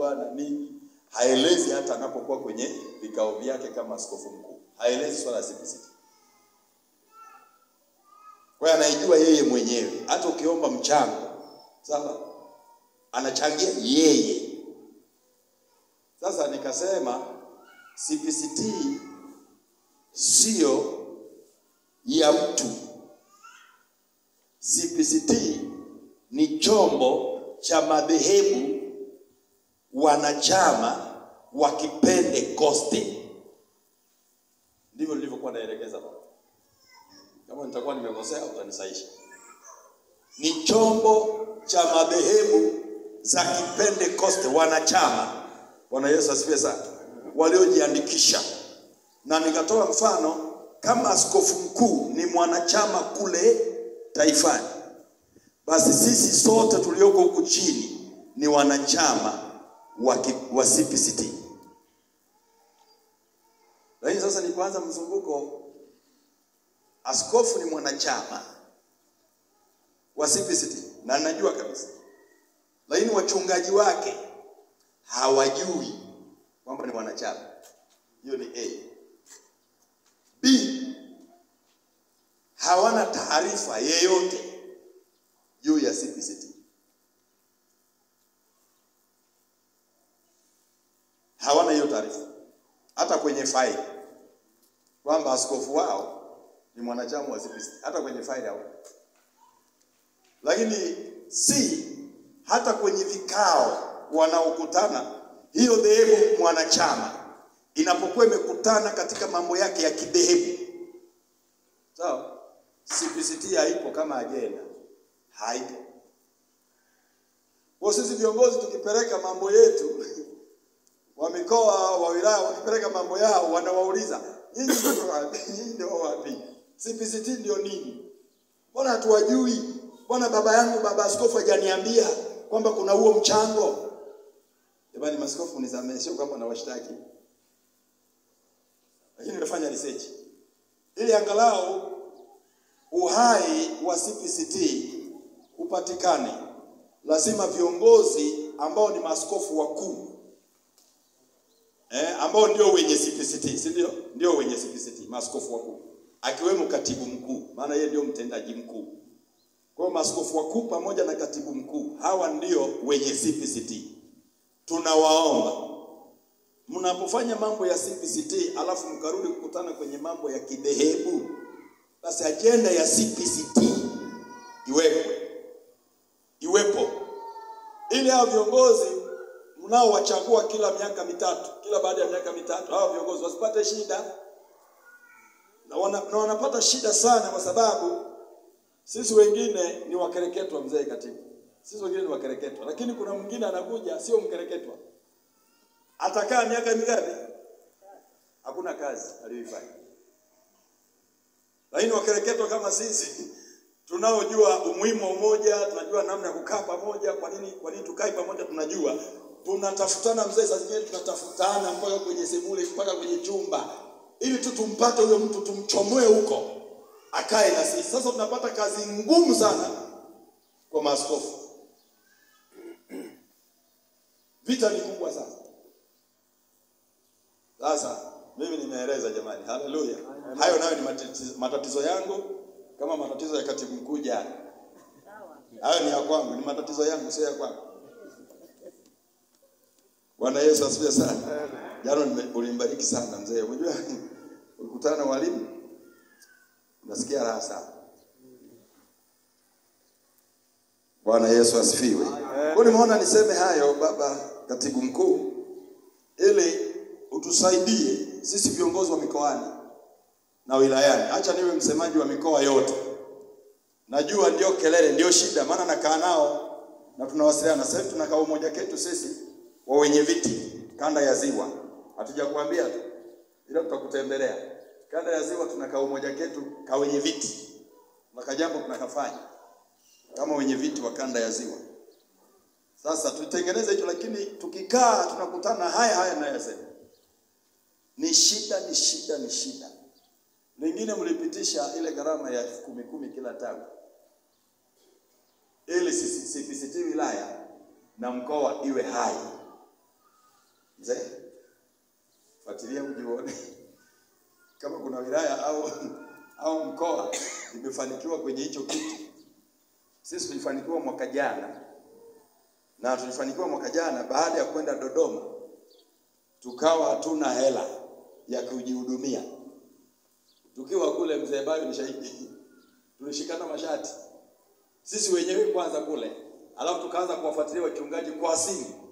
na nini, haelezi hata anapokuwa kwenye vikao vyake kama askofu mkuu. Haelezi swala CPCT. Kwa hiyo anaijua yeye mwenyewe. Hata ukiomba mchango, sawa, anachangia yeye. Sasa nikasema CPCT sio ya mtu. CPCT ni chombo cha madhehebu wanachama wa Kipentekoste. Ndivyo nilivyokuwa naelekeza baba. Kama nitakuwa nimekosea utanisaisha. Ni chombo cha madhehebu za Kipentekoste wanachama. Bwana Yesu asifiwe sana. Waliojiandikisha. Na nikatoa mfano kama askofu mkuu ni mwanachama kule taifani, basi sisi sote tulioko huku chini ni wanachama wa CPCT. Lakini sasa ni kuanza mzunguko, askofu ni mwanachama wa CPCT na najua kabisa, lakini wachungaji wake hawajui kwamba ni mwanachama. Hiyo ni A. B, hawana taarifa yeyote juu ya CPCT. Hawana hiyo taarifa. Hata kwenye faili kwamba askofu wao ni mwanachama wa CPCT, hata kwenye faili hawana. Lakini C, hata kwenye vikao wanaokutana, hiyo dhehebu mwanachama inapokuwa imekutana katika mambo yake ya kidhehebu, sawa, CPCT haipo kama agenda. Haipo. Kwa sisi viongozi tukipeleka mambo yetu, wa mikoa, wa wilaya wakipeleka mambo yao, wanawauliza, nyinyi ndio wapi? CPCT ndio nini? Mbona hatuwajui? Mbona baba askofu hajaniambia kwamba kuna huo mchango? Jamani maaskofu nisamehe, sio kwamba nawashtaki. Lakini nafanya research ili angalau uhai wa CPCT upatikane. Lazima viongozi ambao ni maaskofu wakuu, ambao ndio wenye CPCT, si ndio? Ndio wenye CPCT, maaskofu wakuu, akiwemo katibu mkuu, maana yeye ndio mtendaji mkuu. Kwa maaskofu wakuu pamoja na katibu mkuu, hawa ndio wenye CPCT. Tunawaomba mnapofanya mambo ya CPCT alafu mkarudi kukutana kwenye mambo ya kidhehebu, basi agenda ya CPCT iwepo. Ili hao viongozi mnaowachagua kila miaka mitatu, kila baada ya miaka mitatu, hao viongozi wasipate shida. Na wanapata shida sana kwa sababu sisi wengine ni wakereketwa, mzee katibu. Sisi wengine ni wakereketwa, lakini kuna mwingine anakuja sio mkereketwa. Atakaa miaka mingapi? Hakuna kazi aliyoifanya. Lakini wakereketwa kama sisi tunaojua umuhimu wa umoja, tunajua namna ya kukaa pamoja, kwa nini tukae pamoja, tunajua. Tunatafutana mzee, saa zingine tunatafutana mpaka kwenye sebule, mpaka kwenye chumba, ili tumpate huyo mtu, tumchomoe huko akae na sisi. Sasa tunapata kazi ngumu sana kwa maaskofu. Vita ni kubwa sana. Sasa mimi nimeeleza jamani, haleluya. Hayo nayo ni matatizo yangu kama matatizo ya katibu mkuu jana. Hayo ni ya kwangu, ni matatizo yangu, sio ya kwako. Bwana Yesu asifiwe sana. Jana ulimbariki sana mzee. Unajua ukutana na walimu nasikia raha sana. Bwana Yesu asifiwe. Kwa nimeona niseme hayo baba katibu mkuu, ili utusaidie sisi viongozi wa mikoani na wilayani. Acha niwe msemaji wa mikoa yote. Najua ndio kelele, ndio shida, maana nakaa nao na tunawasiliana. Sasa tunakaa umoja ketu sisi wa wenye viti kanda ya Ziwa. Hatujakuambia tu, ila tutakutembelea. Kanda ya Ziwa tunakaa umoja ketu ka wenye viti. Makajambo tunakafanya kama wenye viti wa kanda ya Ziwa. Sasa tutengeneze hicho, lakini tukikaa tunakutana haya ninayosema. Ni shida. Lingine mlipitisha ile gharama ya 10,000 kila tawi. Ili CPCT wilaya na mkoa iwe hai. Mzee, fuatilia ujione kama kuna wilaya au mkoa imefanikiwa kwenye hicho kitu. Sisi tulifanikiwa mwaka jana. Na tulifanikiwa mwaka jana baada ya kwenda Dodoma. Tukawa hatuna hela ya kujihudumia. Tukiwa kule, mzee Bayo ni shahidi. Tulishikana mashati sisi wenyewe kwanza kule, alafu tukaanza kuwafuatilia wachungaji kwa simu.